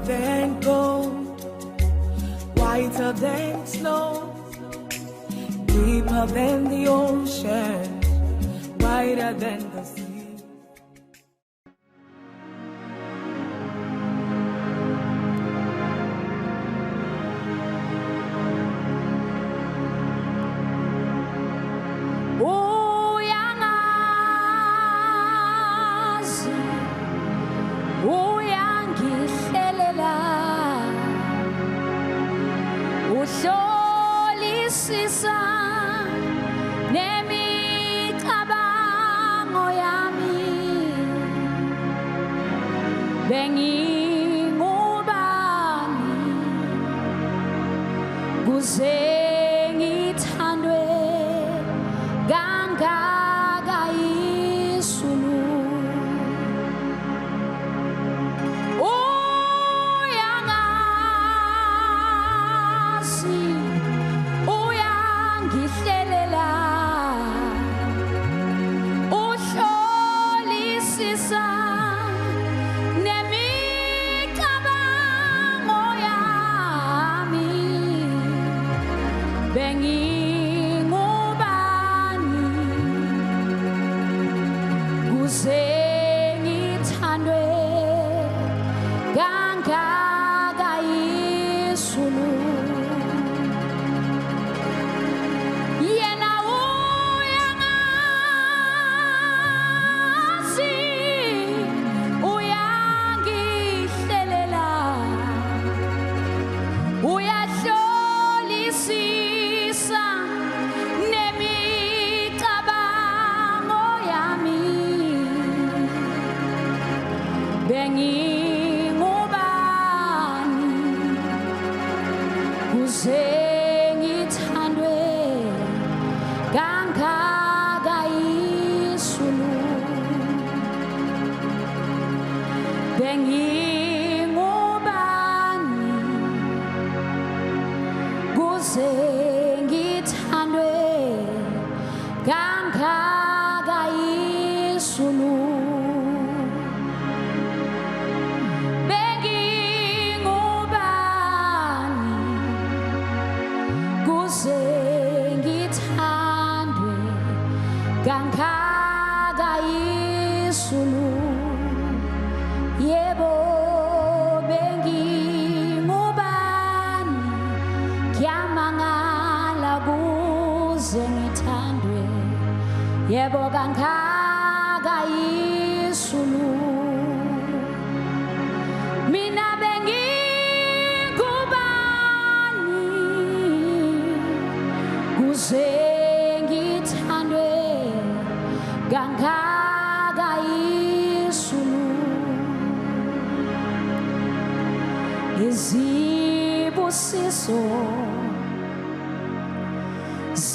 than gold, whiter than snow, deeper than the ocean, wider than the sea.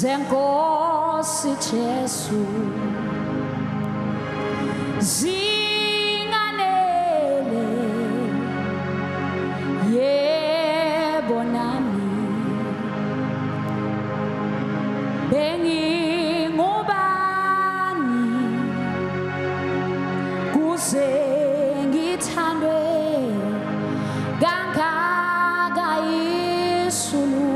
Zenkosi Jesu zinganele yebo nami bengingubani kuze ngithandwe kangaka Yesulu.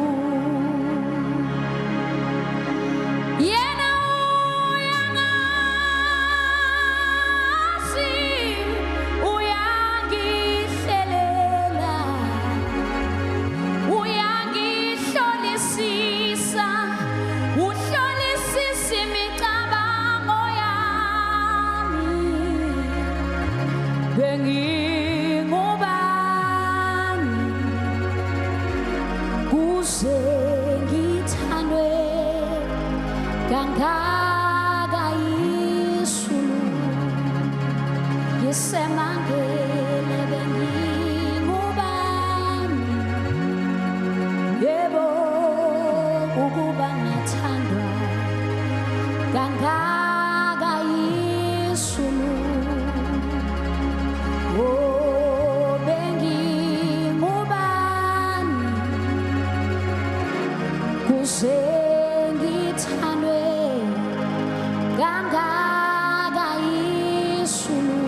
Kangaka Yesulu yesemangele bengingubani yebo ukuba ngathandwa kangaka Yesulu oh bengingubani kuze ngithandwe kangaka Yesulu.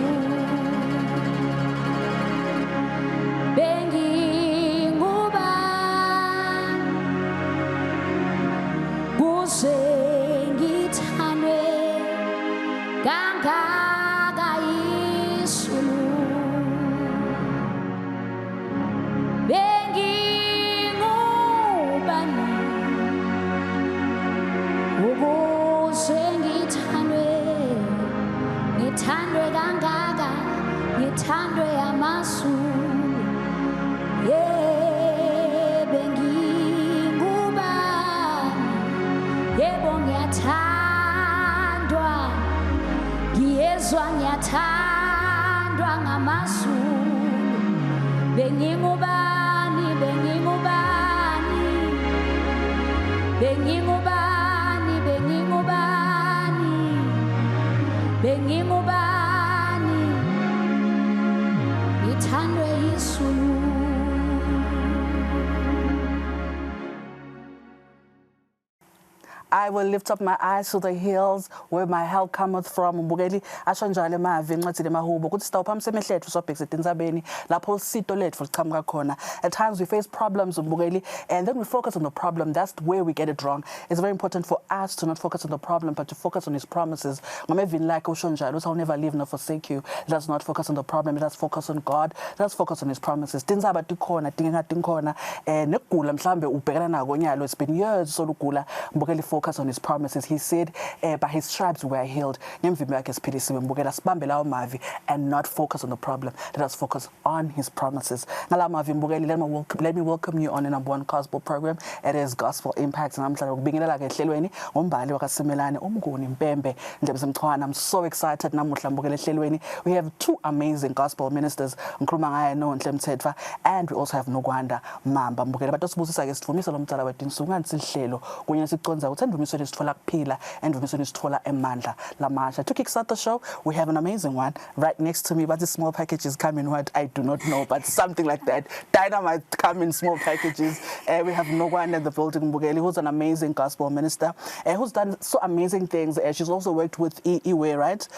bengingubani bengingubani bengingubani bengingubani bengingubani ngithandwe Yesu. I will lift up my eyes to the hills where my help cometh from. Mbukeli asho njalo emavi encwadi leMahubo ukuthi sitawuphamise emehlethu sobhekise tindzabeni lapho sito lethu liqhamuka khona. At times we face problems mbukeli and then we focus on the problem. That's where we get it wrong. It's very important for us to not focus on the problem but to focus on his promises. Ngome even like usho njalo I'll never leave nor forsake you. Let us not focus on the problem. Let us focus on God. Let us focus on his promises. Tindzaba tikhona dinga tinkhona nekugula mhlambe ubhekana nako nyalo. It's been years solugula mbukeli focus on his promises. He said, by his stripes we are healed. And not focus on the problem. Let us focus on his promises. Let me welcome you on the #1 gospel program. It is Gospel Impact. And I'm so excited. We have two amazing gospel ministers. And we also have Nogwanda Mamba. To kickstart the show, we have an amazing one right next to me. But the small packages come in what I do not know, but something like that. Dynamite come in small packages. We have Nogwanda in the building, Mbugeli, who's an amazing gospel minister, who's done so amazing things. She's also worked with Iwe, right?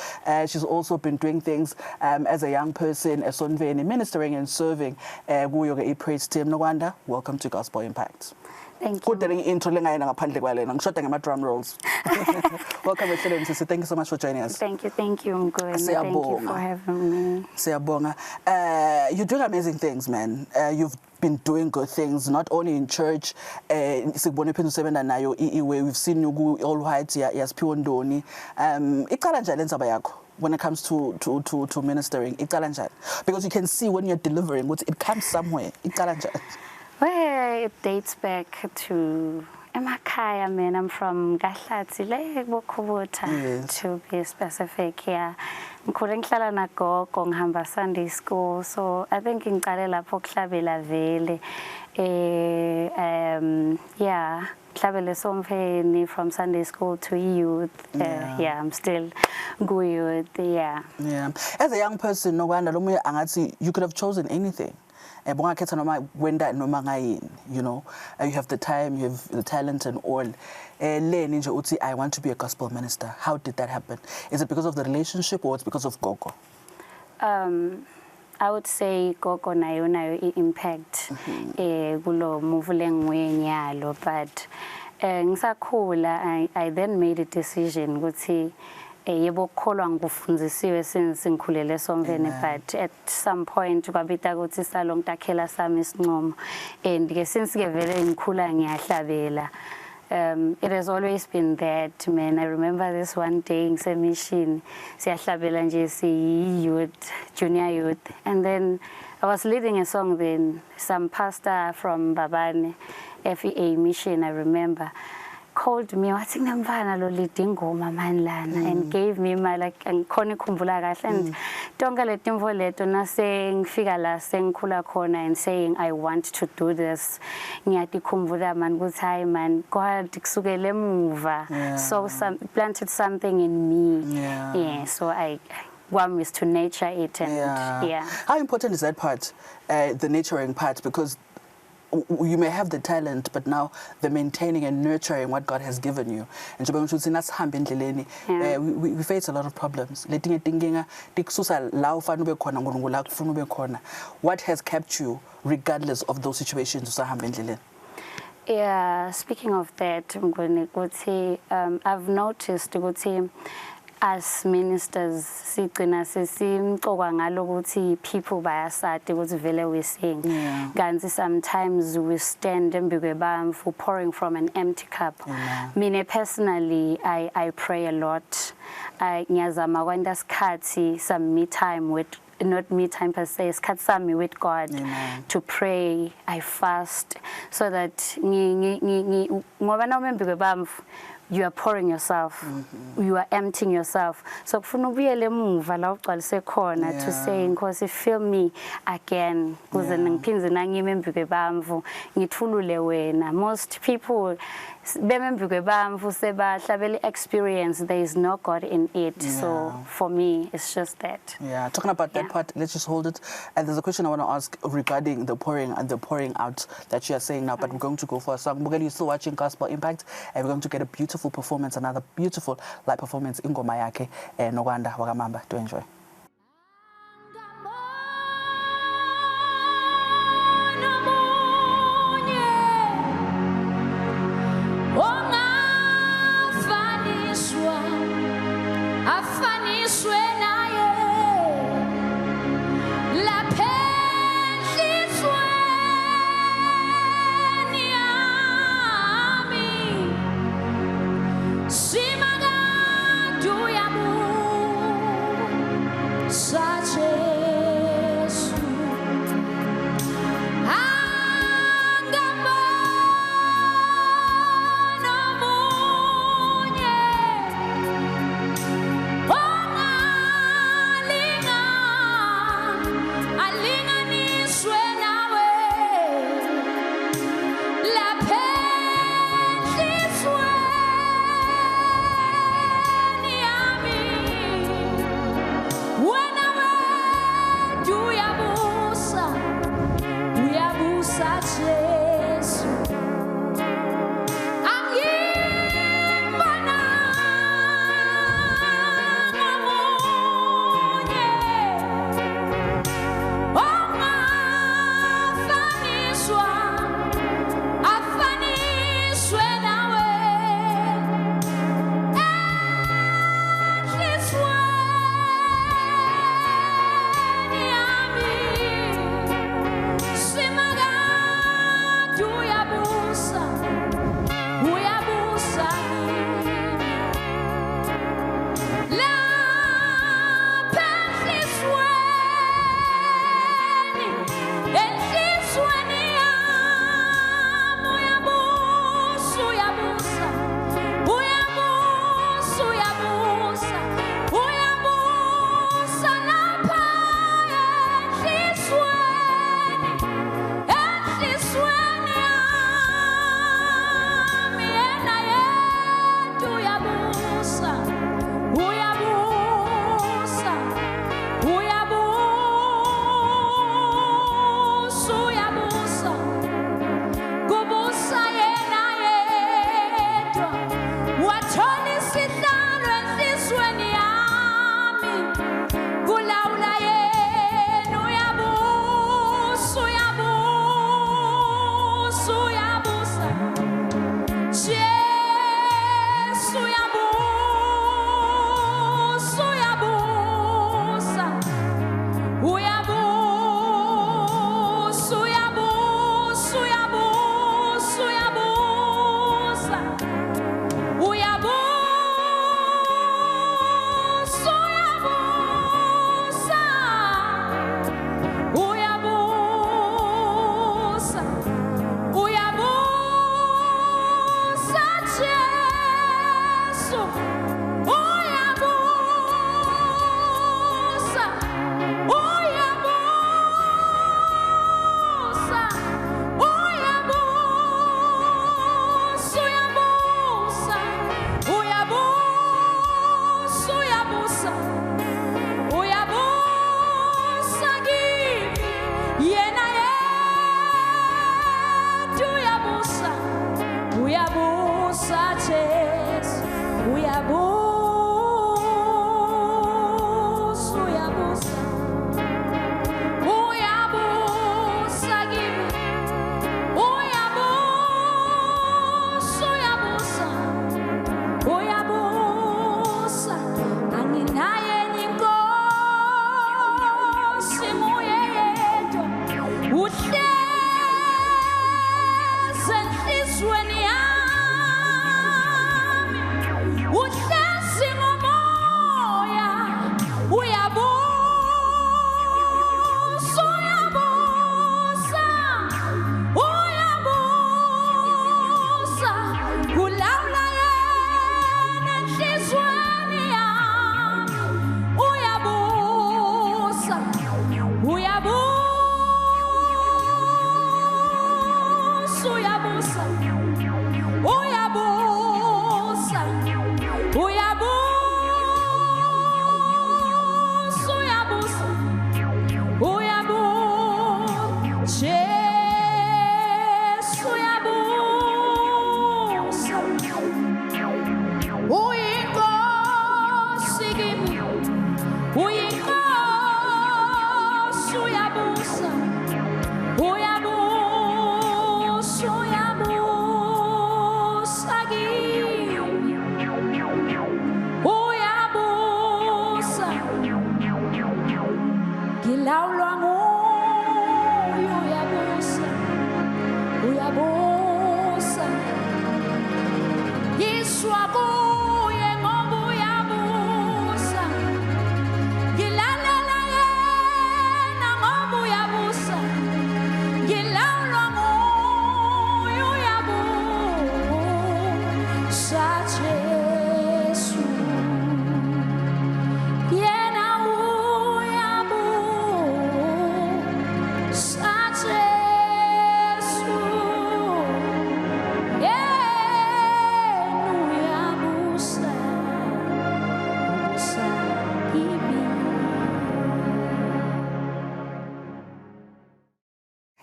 She's also been doing things as a young person, as Sonveni, ministering and serving. Praise team. Nogwanda, welcome to Gospel Impact. Thank you. Drum rolls. Welcome, Excellency. Thank you so much for joining us. Thank you, Thank you for having me. You're doing amazing things, man. You've been doing good things, not only in church. We've seen you go all white, yes, Piondoni. When it comes to ministering, because you can see when you're delivering, it comes somewhere. Well, it dates back to Emakaya, man. I'm from Gahlati, to be specific. Yeah, I'm currently na go Hamba Sunday School, so I think in Karela Poklabela Vele. Yeah, Klabele Somfeni from Sunday School to youth. Yeah, I'm still good. Yeah. Yeah. As a young person, no wonder you could have chosen anything. You know, you have the time, you have the talent and all. I want to be a gospel minister. How did that happen? Is it because of the relationship or it's because of Gogo? I would say Gogo nayo impact gulo muvuleng wenyalo, but ngisakhula I then made a decision ukuthi yebo kholwa ngufundisiwe since ngikhulele Somveni, but at some point kwabita ukuthi salong takhela sami isincomo and ke since ke vele ngikhula ngiyahlabela. It has always been that, man. I remember this one day in mission, siyahlabela nje si youth, junior youth, and then I was leading a song then. Some pastor from Babane FEA mission, I remember, called me and gave me my like and saying and saying I want to do this. So planted something in me. Yeah, so one is to nurture it and yeah. How important is that part, the nurturing part? Because you may have the talent, but now the maintaining and nurturing what God has given you. And we face a lot of problems. What has kept you regardless of those situations? Yeah, speaking of that, I'm going to say I've noticed as ministers, people bayasati ukuthi vele we sing. Sometimes we stand for pouring from an empty cup. Me personally, I pray a lot. Ngiyazama kwenda skhathi some me time with, not me time per se, skhathi sami with God. To pray, I fast so that ngoba na you are pouring yourself, you are emptying yourself. So kufuna ubuyele emuva la ugcwalise khona to say Nkosi fill me again kuze ngiphindze nangime embi kwebamvu ngithulule wena. Most people bemembi kwebamvu sebahlabele experience, there is no God in it. So for me it's just that. Yeah, talking about that part, let's just hold it. And there's a question I want to ask regarding the pouring and the pouring out that you are saying now, but we're going to go for a song. Bugeli, you're still watching Gospel Impact, and we're going to get a beautiful performance, another beautiful live performance in Ngoma Yakhe Nogwanda Wakamamba. To enjoy.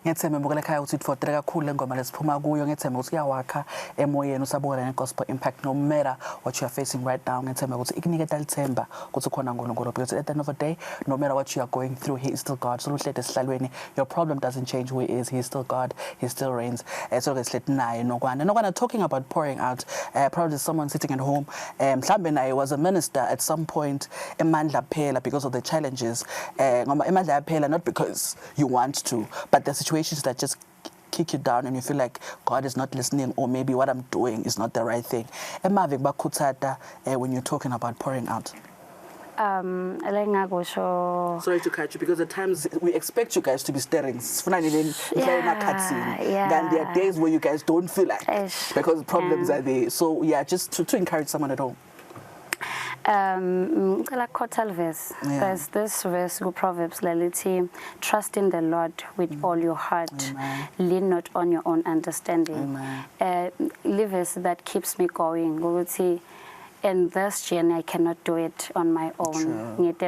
ngethemba mbukela ekhaya ukuthi itfotele kakhulu lengoma lesiphuma kuyo ngethemba ukuthi uyawakha emoyeni usabukela negospel impact no matter what you are facing right now ngethemba ukuthi ikuniketa lithemba ukuthi khona uNkulunkulu because at the end of the day no matter what you are going through he is still God so uhlete esihlalweni your problem doesn't change who he is still God he still reigns so ke sihlete naye nokwana talking about pouring out probably someone sitting at home mhlambe naye was a minister at some point emandla phela because of the challenges ngoma emandla yaphela not because you want to but the situations that just kick you down and you feel like God is not listening or maybe what I'm doing is not the right thing emave bakhuthata when you're talking about pouring out. Sorry to catch you because at times we expect you guys to be stirring. Then there are days where you guys don't feel like because problems are there. So yeah, just to encourage someone at home. Verse. There's this verse in Proverbs, Laliti, trust in the Lord with all your heart. Amen. Lean not on your own understanding. Verse that keeps me going. In this journey, I cannot do it on my own. Because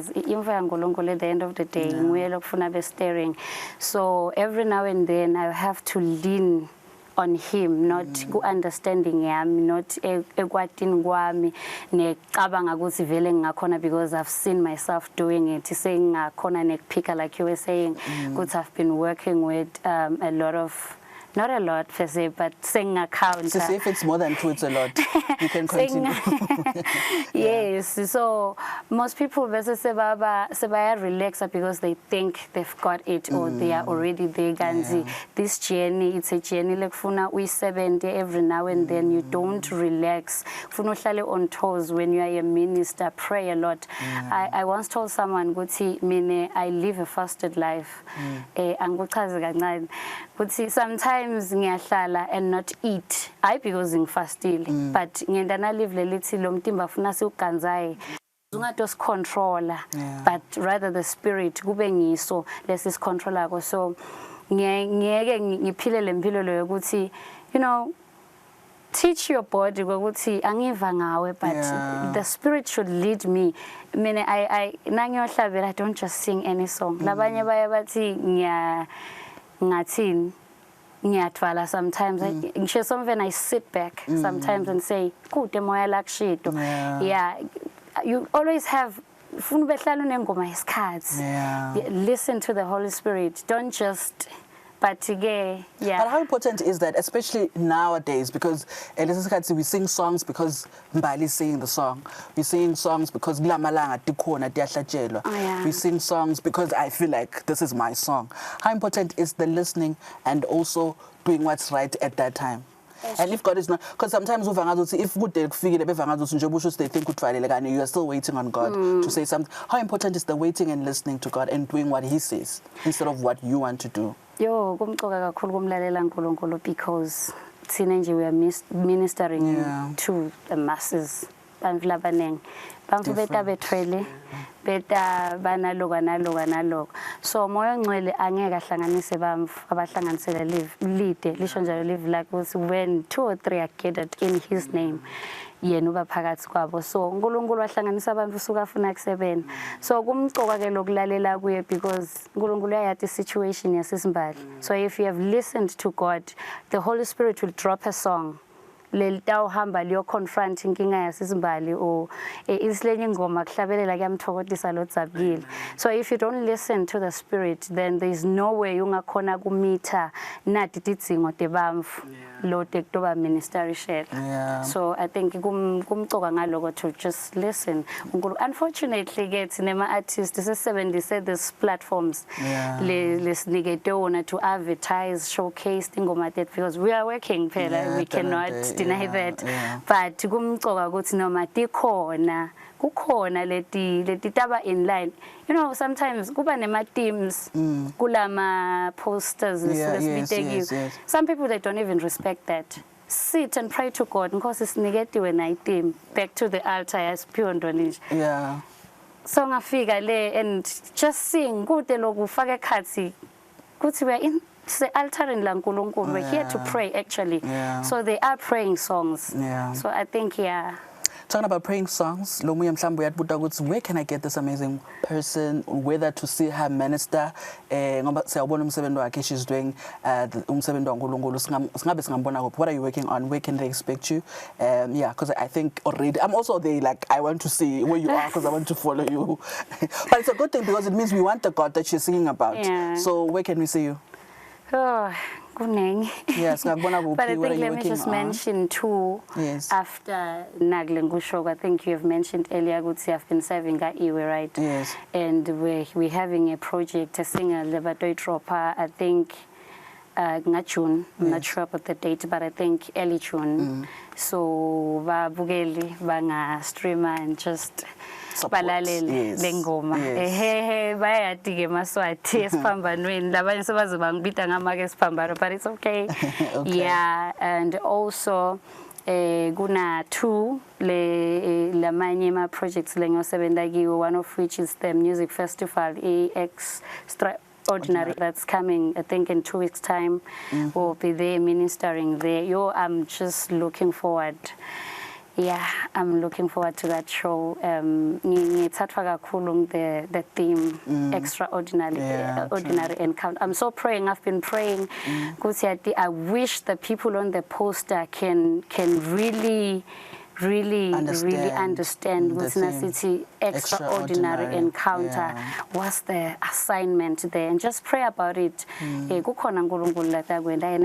at the end of the day, steering. So every now and then, I have to lean on him, not understanding him, not ekwatin kwami necabanga ukuthi vele ngakhona because I've seen myself doing it. Saying ngakhona nekphika like you were saying, because I've been working with a lot of. Not a lot per se, but saying account. So if it's more than 2, it's a lot. You can continue. Yes. So most people sebaya relax because they think they've got it or they are already there. This journey, it's a journey. Like funa we 70 every now and then. You don't relax. Funa uhlale on toes when you are a minister. Pray a lot. I once told someone, "Mine, I live a fasted life." Sometimes ngiyahlala and not eat. Because ngifastile, but ngendana live lelithi lo mtimba funa siuganzaye. Ungatos controller, but rather the spirit kube ngiso lesis controller ko. So ngiyeke ngiphile lempilo lo yokuthi teach your body ukuthi angiva ngawe but the spirit should lead me. I nangiyohlabela I don't just sing any song. Labanye baya bathi ngathini ngiyatwala sometimes ngisho something I sit back sometimes and say kude moya lakushito you always have funa behlala unengoma isikhathi listen to the Holy Spirit don't just but how important is that, especially nowadays? Because we sing songs because Mbali is singing the song. We sing songs because we sing songs because I feel like this is my song. How important is the listening and also doing what's right at that time? And if God is not, because sometimes if they think you are still waiting on God to say something. How important is the waiting and listening to God and doing what He says instead of what you want to do? Kumcoka kakhulu kumlalela uNkulunkulu because thina nje we are ministering to the masses. Bantu labanengi. Bantu beta bethwele, beta banalo. So moya ngcwele angeke ahlanganise bamfu abahlanganisela lead lisho njalo live like when 2 or 3 are gathered in his name. Yena uba phakathi kwabo so uNkulunkulu wahlanganisa abantu usuka afuna kusebenza so kumcoka ke lokulalela kuye because uNkulunkulu uyayathi situation yasisimbali so if you have listened to God the Holy Spirit will drop a song lelitawuhamba liyo confront inkinga yasisimbali or isilenye ingoma kuhlabelela kuyamthokozisa lo Dzabile so if you don't listen to the Spirit then there is no way ungakhona kumitha nati tidzingo tebamfu lo tektoba ministry share so I think kumcoka ngaloko to just listen unfortunately get nema artists sesebenzise these platforms lesinikete wona to advertise showcase ingoma that because we are working phela we cannot deny that but kumcoka ukuthi noma tikhona kukhona leti taba in line sometimes kuba nema teams kulama posters some people they don't even respect that sit and pray to God because isiniketiwe na team back to the altar yasiphiwe ndonje so ngafika le and just sing kude lokufaka ekhathi kuthi we are in the altar in we're here to pray actually so they are praying songs so I think Talking about praying songs, lo munye mhlawumbe uyabuta ukuthi where can I get this amazing person, whether to see her minister, ngoba siyabona umsebenzi wakhe, she's doing umsebenzi waNkulunkulu, singabe singambona kuphi, what are you working on, where can they expect you? Yeah, because I think already I'm also there, like I want to see where you are because I want to follow you. But it's a good thing because it means we want the God that she's singing about. Yeah. So where can we see you? Oh, kuningi. Yes, But I think let me just mention two. Yes. After Nagle Ngushok, I think you have mentioned earlier, Gutsi, I've been serving at Iwe, right? Yes. And we're having a project, a singer, Lebatoi Tropa, I think June. I'm not sure about the date, but I think early June. So, Bugeli, Banga, streamer, and just balalele lengoma bayati-ke maswati esiphambanweni labanye sebazobangibita ngamake esiphambano, but it's okay. Yeah, and also kuna two lamanye ma projects lengiyosebenza kiwo, one of which is the music festival Extraordinary that's coming, I think in 2 weeks time. We'll be there ministering there. I'm just looking forward. Yeah, I'm looking forward to that show. The theme, extraordinary, ordinary encounter. I'm so praying. I've been praying. I wish the people on the poster can really understand Wisna City extraordinary encounter. What's the assignment there? And just pray about it. An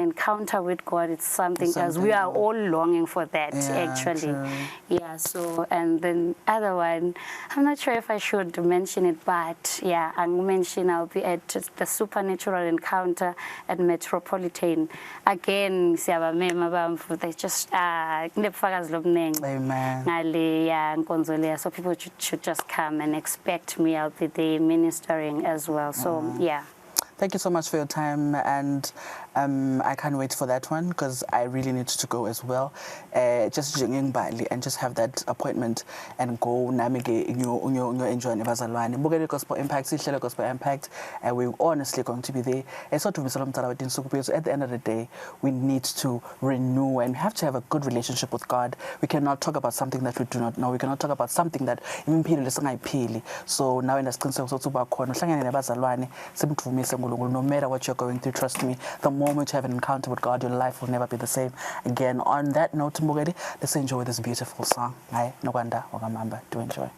encounter with God, it's something else. We are all longing for that, actually. True. Yeah, so, and then other one, I'm not sure if I should mention it, but yeah, I'll be at the supernatural encounter at Metropolitan. Again, they just Amen. So people should just come and expect me. I'll be there ministering as well. So yeah. Thank you so much for your time, and I can't wait for that one because I really need to go as well. Just jinging Bali and just have that appointment and go navigate enjoy nebazalwane. Bukele Gospel Impact, Sihlelo Gospel Impact, and we're honestly going to be there. It's not to be so at the end of the day, we need to renew and we have to have a good relationship with God. We cannot talk about something that we do not know. We cannot talk about something that so now in the no matter what you're going through, trust me, the moment you have an encounter with God, your life will never be the same. Again, on that note, let's enjoy this beautiful song. Noganda Wagamamba. Do enjoy.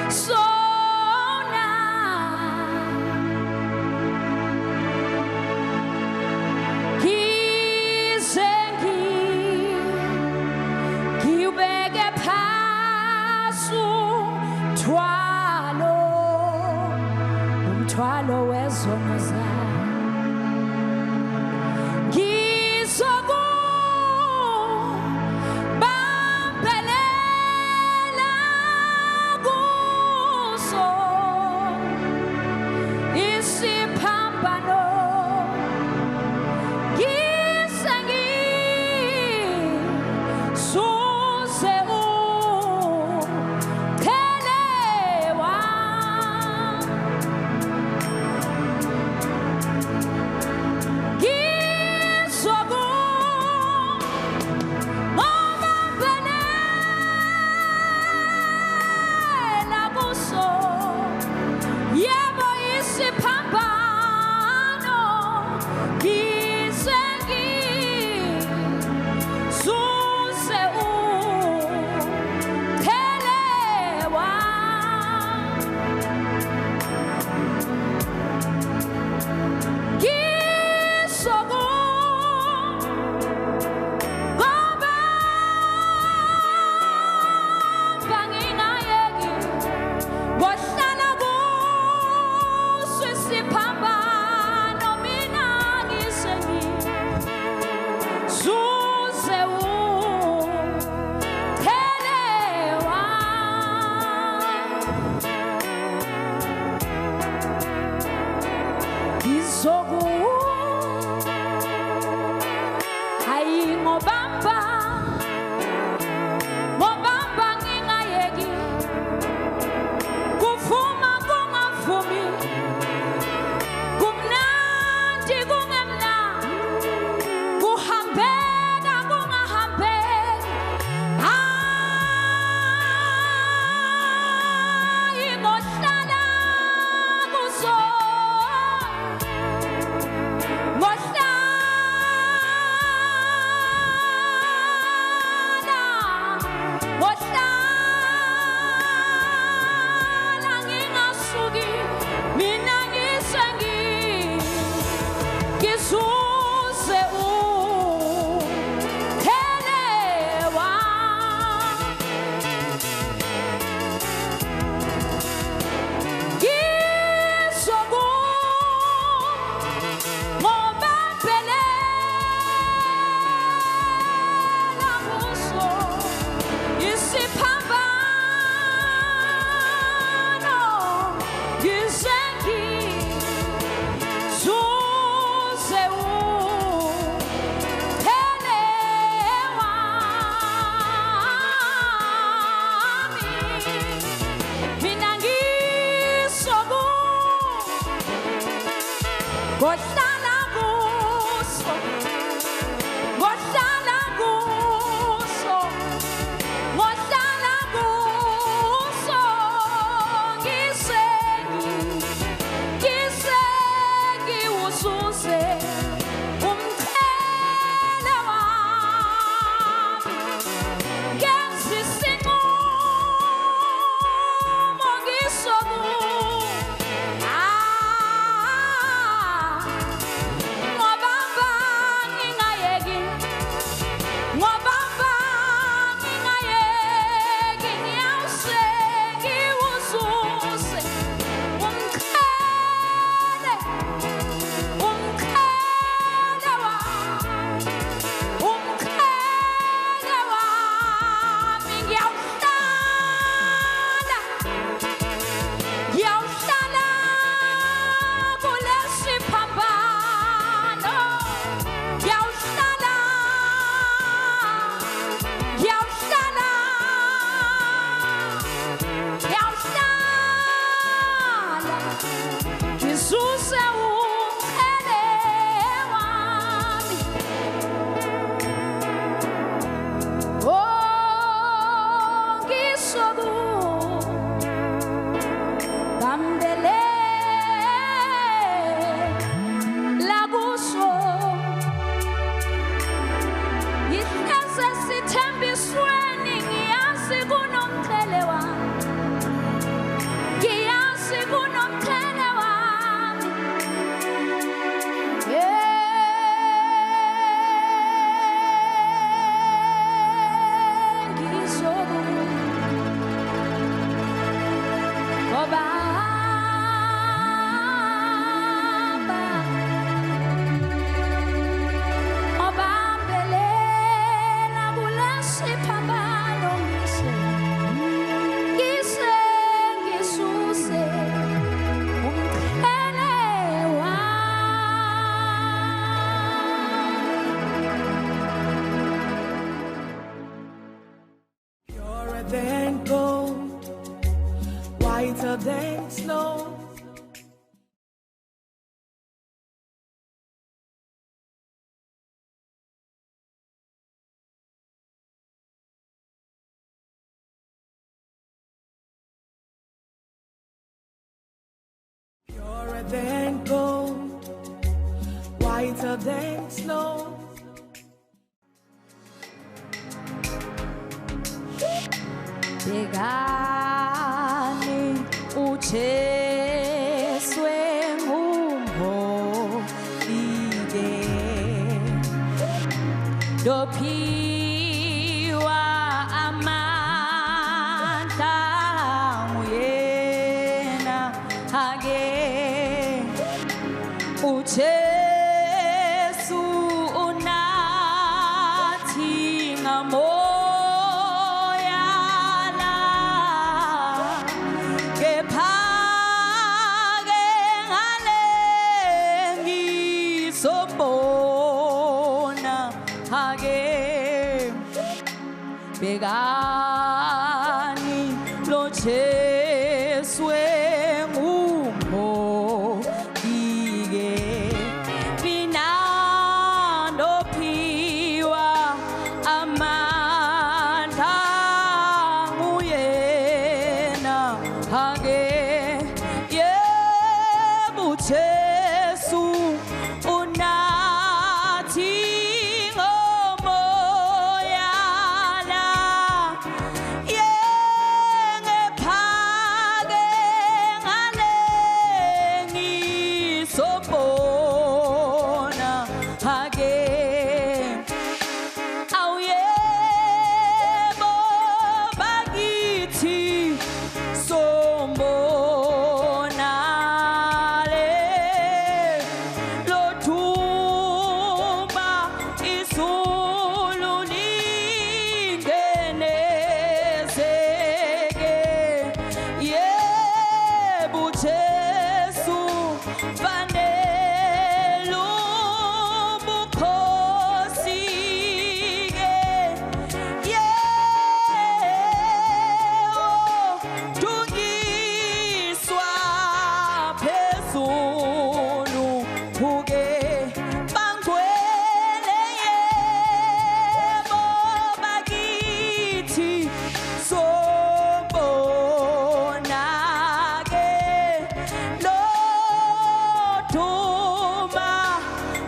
So now than gold, whiter than snow. Purer than gold, whiter than snow. Begani ucheswe ngumholide dophiwa amandla nguyena ake ujesu unathi ngamo Sobona again. Begani lo Jesu ngumo ige Binando piwa amandla nguyena hage yebu Jesu unathi ngomoya la yengephake ngale ngisobona hake awuyebo bakithi sombonale lothumba izulu lingenezeke yebo Jesu fanele ubukhosi ke yebo tungiswa phezulu uke bangwele yebo bakithi sobonake lothuma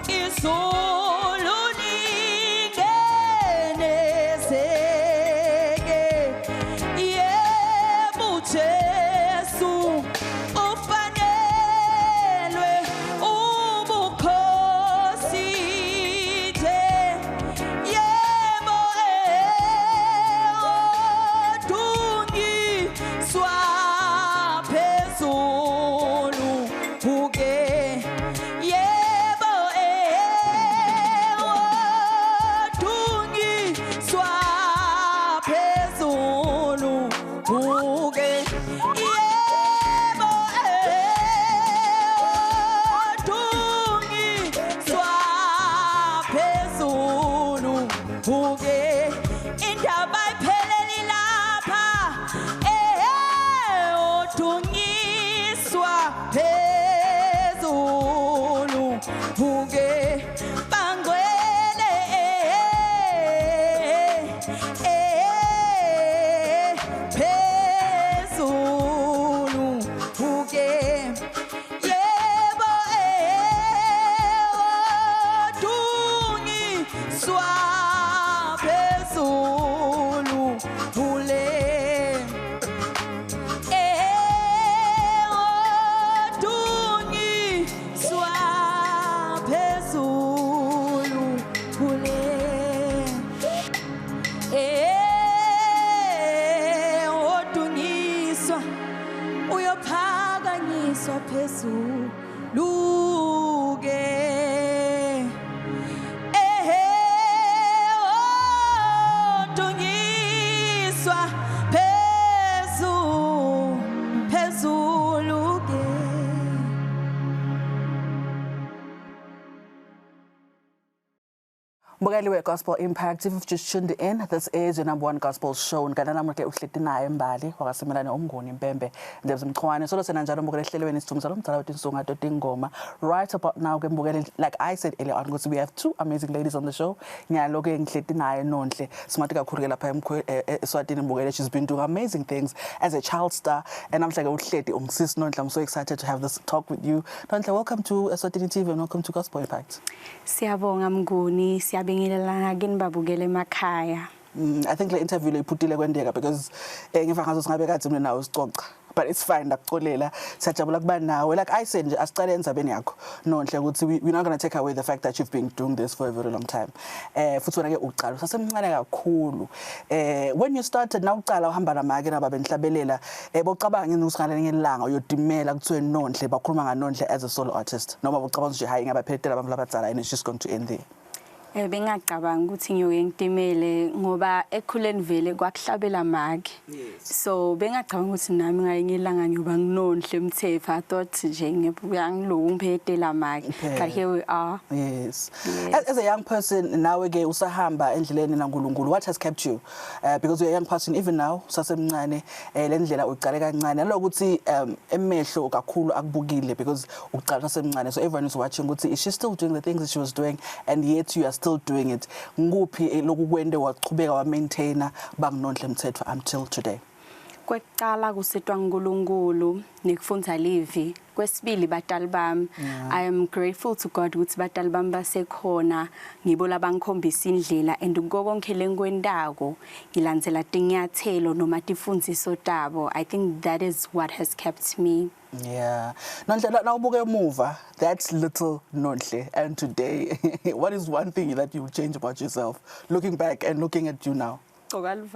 izulu lingenezeke yebo Jesu ufanelwe ubukhosi nje yebo odungiswa phezulu uke yebo odungiswa phezulu uke yebo odungiswa phezulu uke indaba ipheleli lapha odunyiswa phezulu uke bangwele phezulu uke yebo odunyiswa phezulu ule odunyiswa phezulu ule odunyiswa uyophakanyiswa phezulu ke odunyiswa phezulu ke Mbukeli we-Gospel Impact, if you've just tuned in, this is your number one gospel show. Ngana namuhla uhleti naye Mbali wakasemelane umnguni Mpembe Ndebzi Mchwane. Solo sena njalo mbukeli ehlelweni isithunzi salomdala wethu insonga doti ingoma. Right about now ke mbukeli, like I said earlier on, because we have two amazing ladies on the show. Nyalo ke ngihleti naye Nonhle. Simathi kakhulu ke lapha eSwatini mbukeli. She's been doing amazing things as a child star, and namhla ke uhleti umsisi Nonhle. I'm so excited to have this talk with you. Nonhle, welcome to Eswatini TV and welcome to Gospel Impact. Siyabonga Mnguni, siyabingelela ngini babukele emakhaya. I think le interview le iphutile kwendeka because ngifa ngazo singabe kathi mina nawe sicoca, but it's fine ndakuxolela. Siyajabula kuba nawe. Like I said nje asiqale endzabeni yakho Nonhle ukuthi we're not going to take away the fact that you've been doing this for a very long time. Futhi wena ke uqala sasemncane kakhulu. When you started na uqala uhamba namake naba benhlabelela bocabanga ngini usingalenye ilanga uyodimela kuthiwe Nonhle bakhuluma ngaNonhle as a solo artist noma bocabanga nje hayi ngabaphetela abantu labadzala and it's just going to end there. Bengacabanga ukuthi ngiyoke ngitimele ngoba ekhuleni vele kwakuhlabela maki. So bengacabanga ukuthi nami ngayinye ilanga ngiyoba nginonhle Mthethwa. I thought nje ngibuya ngiloko ngiphethela maki. But here we are. Yes. Yes. As a young person now ke usahamba endleleni naNkulunkulu, what has kept you? Because you're a young person even now, sasemncane le ndlela uqale kancane nalokuthi emehlo kakhulu akubukile because uqala sasemncane, so everyone is watching ukuthi is she still doing the things that she was doing, and yet you are still doing it. Nguphi lokukwende waqhubeka wa maintainer banginonhle Mthethwa until today? Kwekuqala kusetwa uNkulunkulu nekufundza livi. Kwesibili batali bami. I am grateful to God ukuthi batali bami basekhona ngibo labangikhombisa indlela and konke lenkwendako ngilandzela tinyathelo noma tifundziso tabo. I think that is what has kept me. Yeah. Nonhle now ubuke emuva, that's little Nonhle, and today what is one thing that you would change about yourself looking back and looking at you now? I'm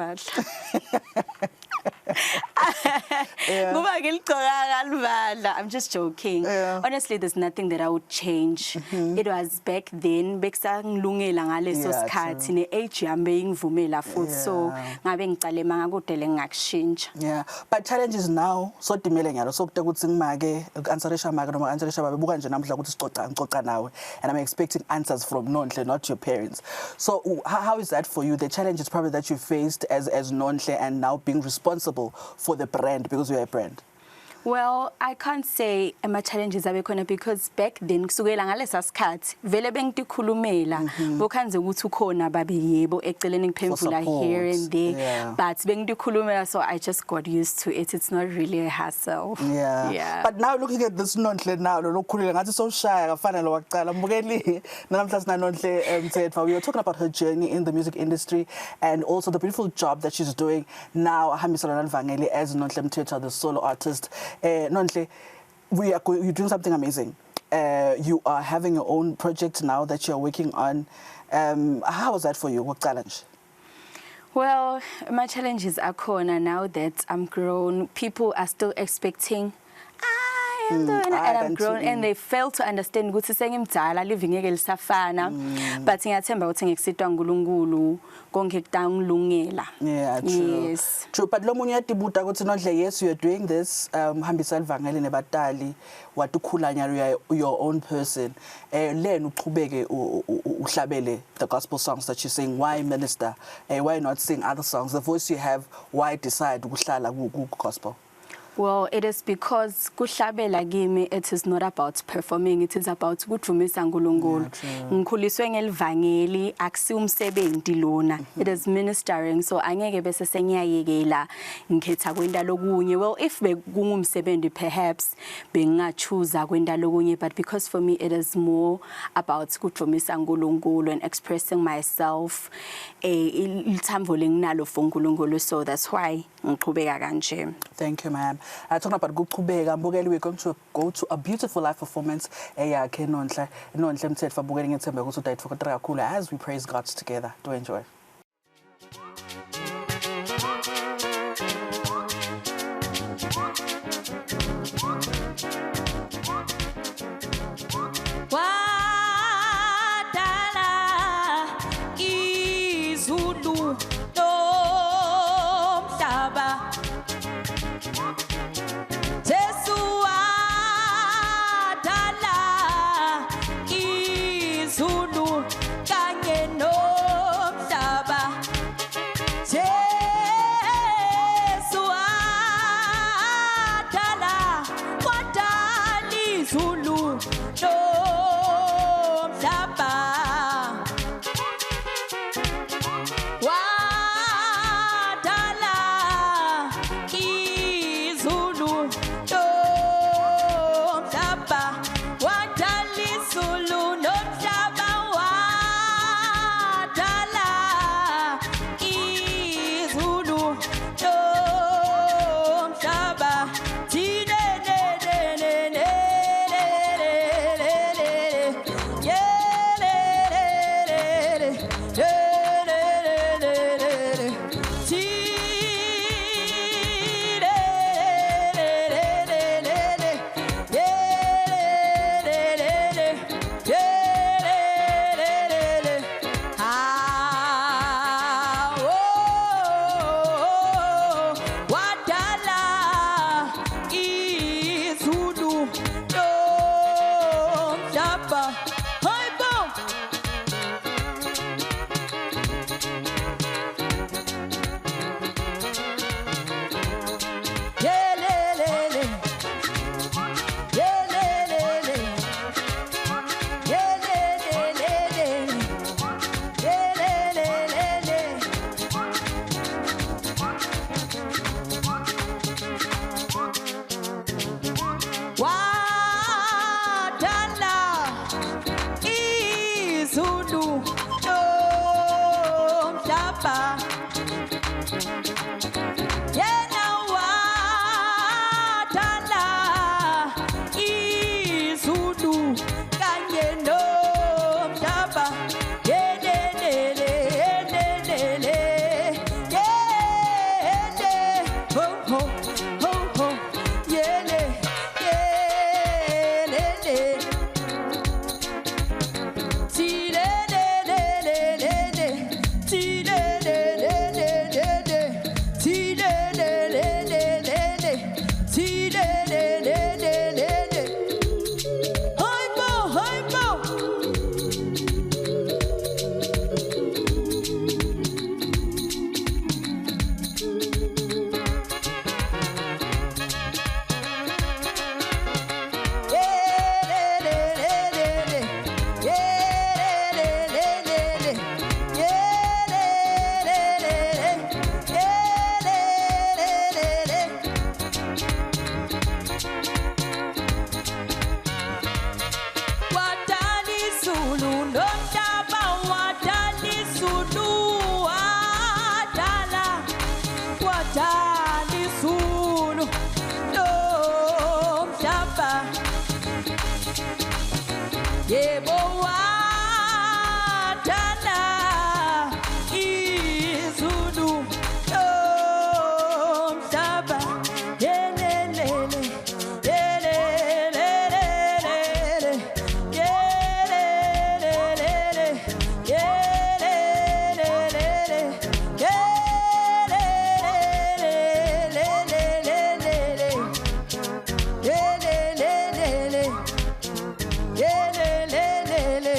just joking. Yeah. Honestly, there's nothing that I would change. It was back then bekusangilungela ngaleso sikhathi ne-age yami beyingivumela futhi, so ngabe ngicale mangakudele ngakushintsha. Yeah, but challenges now so dimele nyalo so kude ukuthi ngimake answerisha make noma answerisha babe buka nje namhla ukuthi sicoca nawe, and I'm expecting answers from Nonhle, not your parents. So how is that for you? The challenges probably that you faced as Nonhle and now being responsible for the brand because you're a brand. Well, I can't say my challenges abekhona because back then kusukela ngalesa sikhathi vele bengitikhulumela bokhanze ukuthi ukhona babe yebo eceleni ngiphendula here and there, but bengitikhulumela, so I just got used to it. It's not really a hassle. Yeah. But now looking at this Nonhle now lokukhulula ngathi so shy akafana lo waqala mbukeli namhla sina Nonhle Mthethwa. We were talking about her journey in the music industry and also the beautiful job that she's doing now ahambisana naVangeli as Nonhle Mthethwa, the solo artist. Nonhle, you're doing something amazing. You are having your own project now that you're working on. How was that for you? What challenge? Well, my challenges are corner now that I'm grown. People are still expecting I am doing it, and I'm grown, and they fail to understand ukuthi sengimdala living ngeke lisafana, but ngiyathemba ukuthi ngikusitwa uNkulunkulu konke kutangilungela. Yeah, true. Yes. True, but lo munye yadibuta ukuthi Nonhle, yes, you're doing this hambisa ivangeli nebatali watukhula nyalo your own person. Lena uqhubeke uhlabele the gospel songs that you sing. Why minister? Why not sing other songs? The voice you have, why decide ukuhlala ku gospel? Well, it is because kuhlabela kimi, it is not about performing, it is about ukudumisa uNkulunkulu. Ngikhuliswe ngelivangeli, akusi umsebenzi lona. It is ministering, so angeke bese sengiyayekela ngikhetha kwenda lokunye. Well, if bekungumsebenzi perhaps bengachoose kwenda lokunye, but because for me it is more about ukudumisa uNkulunkulu and expressing myself ilithambo lenginalo for uNkulunkulu, so that's why ngiqhubeka kanje. Thank you, ma'am. Talking about Guqhubeka, Mbukeli, we're going to go to a beautiful live performance yakhe Nonhle Mthethwa Mbukeli ngethemba ukuthi udayithokoza kakhulu as we praise God together. Do enjoy. yena wathanda izulu kanye nomhlaba yelelele yelelele yele ho ho ho ho yele yelele tilelelelele tilelelelele tilelelelele tilelelelele haybo haybo Wadani Zulu nomhlaba wadani Zulu wadala wadani Zulu nomhlaba yebo wadala izulu nomhlaba yelelele yelelelele yelelelele yelelelele yelelelele yelelelele yelelelele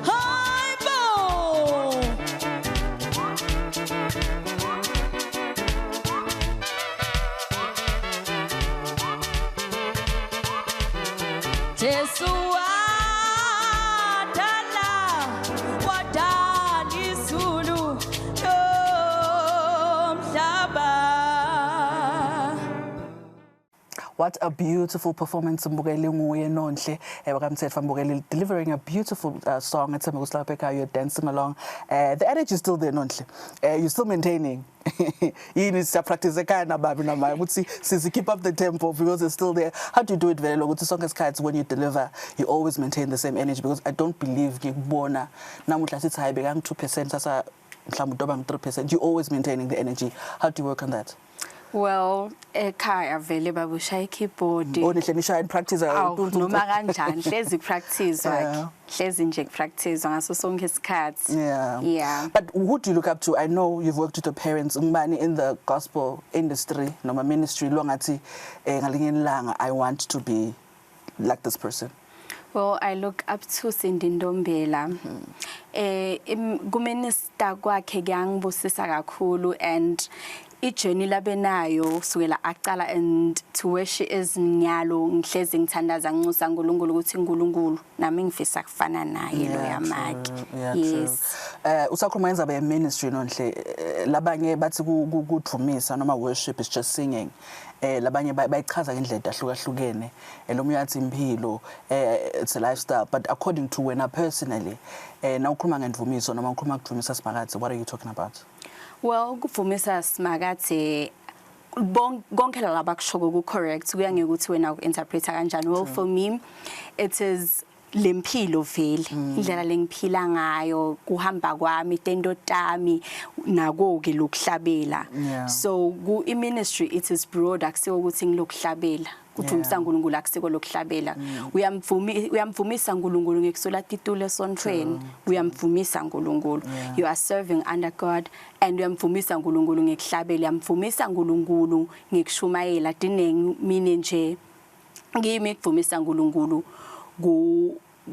haybo Jesu wadala wadala izulu nomhlaba. What a beautiful performance, Mbukeli Nguye Nonhle, wakamthetho Mbukeli, delivering a beautiful song. It's you're dancing along. The energy is still there, Nonhle. You're still maintaining. You need to practice the kind of baby na keep up the tempo because it's still there. How do you do it very low? The song is kites when you deliver, you always maintain the same energy because I don't believe ngikubona namuhla sithi hayi bekang 2% sasa mhlawumbe udobang 3%. You're always maintaining the energy. How do you work on that? Well, ekhaya vele babushaya keyboard. Onihle nishaya in practice Noma kanjani hlezi practice wakhe. Hlezi nje practice ngaso sonke isikhathi. Yeah. But who do you look up to? I know you've worked with your parents ngubani in the gospel industry noma ministry longathi ngalinye ilanga I want to be like this person. Well, I look up to Cindy Ndombela. Kuminister kwakhe kuyangibusisa kakhulu and ijourney labenayo sukela aqala and to where she is nyalo ngihlezi ngithandaza nginxusa uNkulunkulu ukuthi uNkulunkulu nami ngifisa kufana naye lo yamaki. Yes. Usakhuluma ngenza be ministry Nonhle labanye bathi kudumisa noma worship is just singing. Labanye bayichaza ngendlela ahlukahlukene lo muyathi impilo it's a lifestyle but according to wena personally na ukhuluma ngendvumiso noma ukhuluma kudumisa simakathe what are you talking about? Well, kuvumisa simakathe bonke laba kushoko ku correct kuya ngekuthi wena uinterpreta kanjani. Well, for me it is lempilo vele indlela lengiphila ngayo kuhamba kwami tendo tami nako ke lokuhlabela. So ku ministry it is broad akusiwo ukuthi ngilokuhlabela kudumisa uNkulunkulu akusiko lokuhlabela. Uyamvumisa uNkulunkulu ngekusola titulo esontweni uyamvumisa uNkulunkulu. You are serving under God and uyamvumisa uNkulunkulu ngekuhlabela uyamvumisa uNkulunkulu ngekushumayela dineng mine nje ngimi kuvumisa uNkulunkulu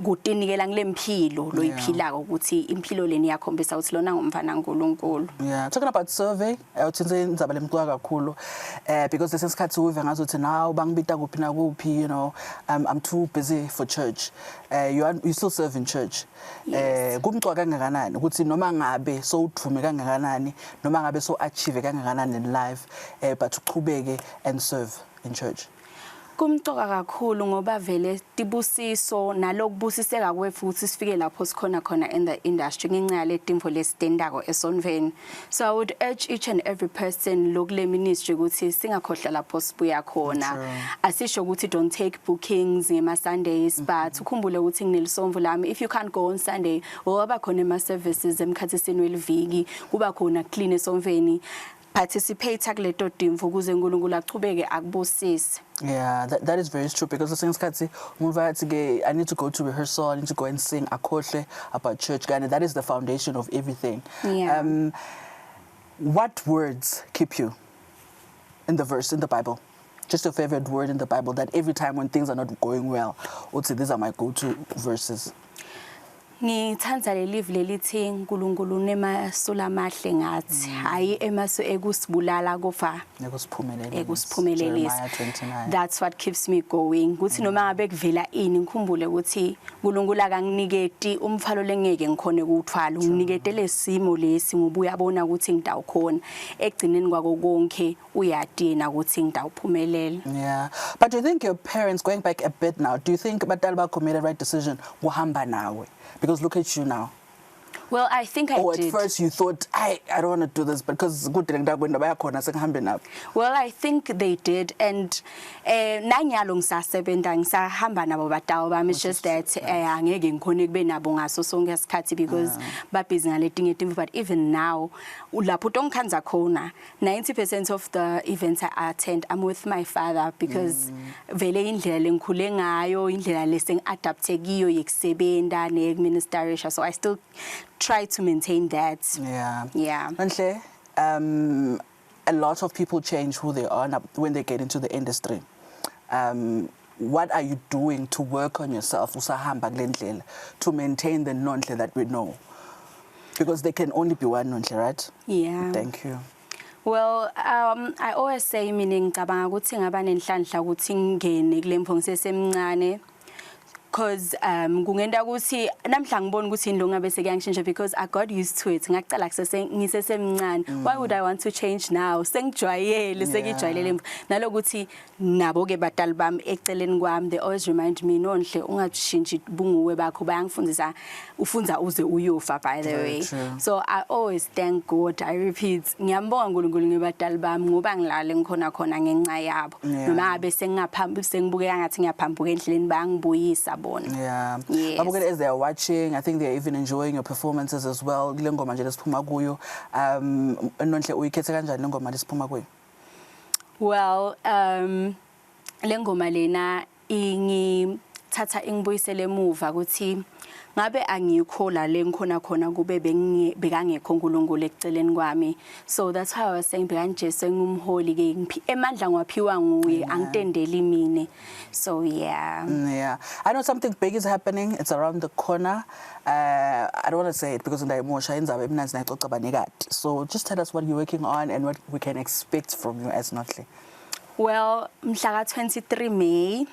kutinikela ngilempilo loyiphilako ukuthi impilo leni yakhombisa ukuthi lona ngumfana kaNkulunkulu. Yeah, talking about survey uthenze indzaba lemqwa kakhulu because lesikhathi uve ngazothi now bangibita kuphi na kuphi, you know, I'm too busy for church. You still serve in church. Kumqwa kangakanani ukuthi noma ngabe so uthume kangakanani noma ngabe so achieve kangakanani in life but uqhubeke and serve in church. Kumtoka kakhulu ngoba vele tibusiso nalokubusiseka kwethu ukuthi sifike lapho sikhona khona in the industry ngenxa yale timfo lesitendako eSonveni. So I would urge each and every person lokule ministry ukuthi singakhohlwa lapho sibuya khona. Asisho ukuthi don't take bookings ngema Sundays but ukhumbule ukuthi nginelisomvu lami if you can't go on Sunday ngoba khona ema services emkhathisini weliviki kuba khona clean eSonveni. Participate akuleto timfo ukuze uNkulunkulu achubeke akubusise. Yeah, that is very true because the things I need to go to rehearsal, I need to go and sing akhohle about church, and that is the foundation of everything. Yeah. What words keep you in the verse in the Bible? Just your favorite word in the Bible that every time when things are not going well, would say these are my go-to verses. Ngithanda lelive lelithi uNkulunkulu nemasula amahle ngathi hayi emasu ekusibulala kofa ekusiphumelelisa. That's what keeps me going. Kuthi noma ngabe kuvela ini ngikhumbule ukuthi uNkulunkulu akanginiketi umfalo lengeke ngikhone ukuthwala unginikete lesimo lesi ngoba uyabona ukuthi ngidawukhona egcineni kwako konke uyadina ukuthi ngidawuphumelela. Yeah, but do you think your parents, going back a bit now, do you think batali bakho made the right decision kuhamba nawe? Because look at you now. Well, I think I did. At first you thought, I don't want to do this because good. Well, I think they did, and nanyalo ngisasebenta ngisahamba nabo batawo bami. It's just that angeke ngikhone kube nabo ngaso sonke isikhathi because babhizi ngaletinye timfu. But even now, lapho tongikhonza khona 90% of the events I attend, I'm with my father because vele indlela lengikhule ngayo, indlela lesengi-adapte kiyo yekusebenta ne-administration. So I still try to maintain that. Yeah. Manhle, a lot of people change who they are when they get into the industry. What are you doing to work on yourself, usahamba kule ndlela, to maintain the nonhle that we know? Because there can only be one nonhle, right? Yeah. Thank you. Well, I always say mina ngicabanga ukuthi ngaba nenhlanhla ukuthi ngene kule mpho ngisesemncane. Because kungenda ukuthi namhla ngibona ukuthi indlo ngabe sekuyangishintsha because I got used to it ngaqala ngisesemncane. Why would I want to change now? Sengijwayele sekijwayelele nalokuthi nabo ke batali bami eceleni kwami they always remind me nonhle ungashintshi bunguwe bakho bayangifundisa ufunza uze uyofa by the way. So I always thank God. I repeat ngiyambonga uNkulunkulu ngebatali bami ngoba ngilale ngikhona khona ngenxa yabo noma ngabe sengingaphambi sengibukeka ngathi ngiyaphambuka endleleni bayangibuyisa. Yeah. Yes. As they are watching, I think they're even enjoying your performances as well. Ngoma nje lesiphuma kuyo. Nonhle uyikhethe kanjani ngoma lesiphuma kuyo? Well, lengoma lena ingithatha ingibuyisele emuva ukuthi ngabe angikhola le ngikhona khona kube bekangekho uNkulunkulu eceleni kwami. So that's how I was saying bekanje sengumholi ke emandla ngwaphiwa nguye angitendeli mine. So yeah. I know something big is happening. It's around the corner. I don't want to say it because ndayimosha indaba emnanzi nayixoxa banekati. So just tell us what you're working on and what we can expect from you as Nonhle. Well, mhla ka 23 May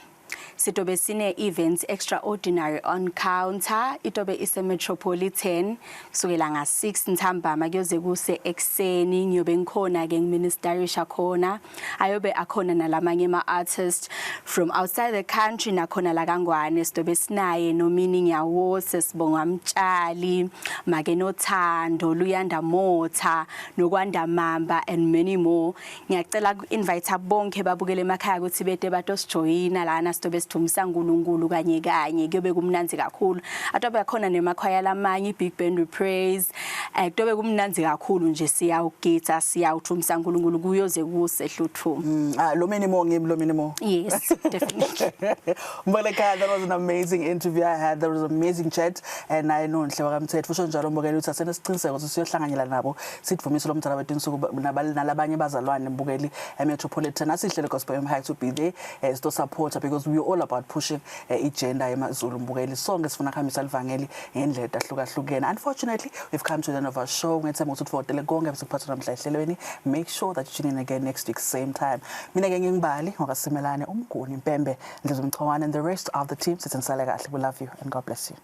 sitobe sine events extraordinary on counter itobe ise Metropolitan kusukela nga 6 ntambama kuyoze kuse ekseni ngiyobe ngikhona ke ngiministerisha khona ayobe akhona nalamanye ama artists from outside the country nakhona la kangwane sitobe sinaye no Meaning Yawo sesibonga Mtshali make noThando Luyanda Motha nokwanda Mamba and many more. Ngiyacela invite bonke babukele emakhaya ukuthi bede batosijoyina lana sitobe sithumisa uNkulunkulu kanye kanye kuyobe kumnanzi kakhulu atobe khona nemakhaya lamanye Big Band We Praise kuyobe kumnanzi kakhulu nje siyawugitha siyawuthumisa uNkulunkulu kuyoze kusehluthu lo many more. Yes, definitely. Mbaleka, that was an amazing interview I had. There was an amazing chat and I know Nhle wakamthetho usho njalo Mbukeli uthi asena siqiniseko ukuthi siyohlanganyela nabo sitvumise lo mthana wethu insuku nalabanye bazalwane Mbukeli eMetropolitan asihlele gospel high to be there as to support because we are all about pushing agenda yemaZulu Mbukeli sonke sifuna khambisa livangeli ngendlela ehlukahlukene. Unfortunately we've come to the end of our show. Ngethemba ukuthi ufotele konke esikuphatha namhla ehlelweni. Make sure that you tune in again next week same time. Mina ke ngingibali ngokasemelane umguni Mpembe Ndlezimchwane and the rest of the team. Sitensale kahle. We love you and God bless you.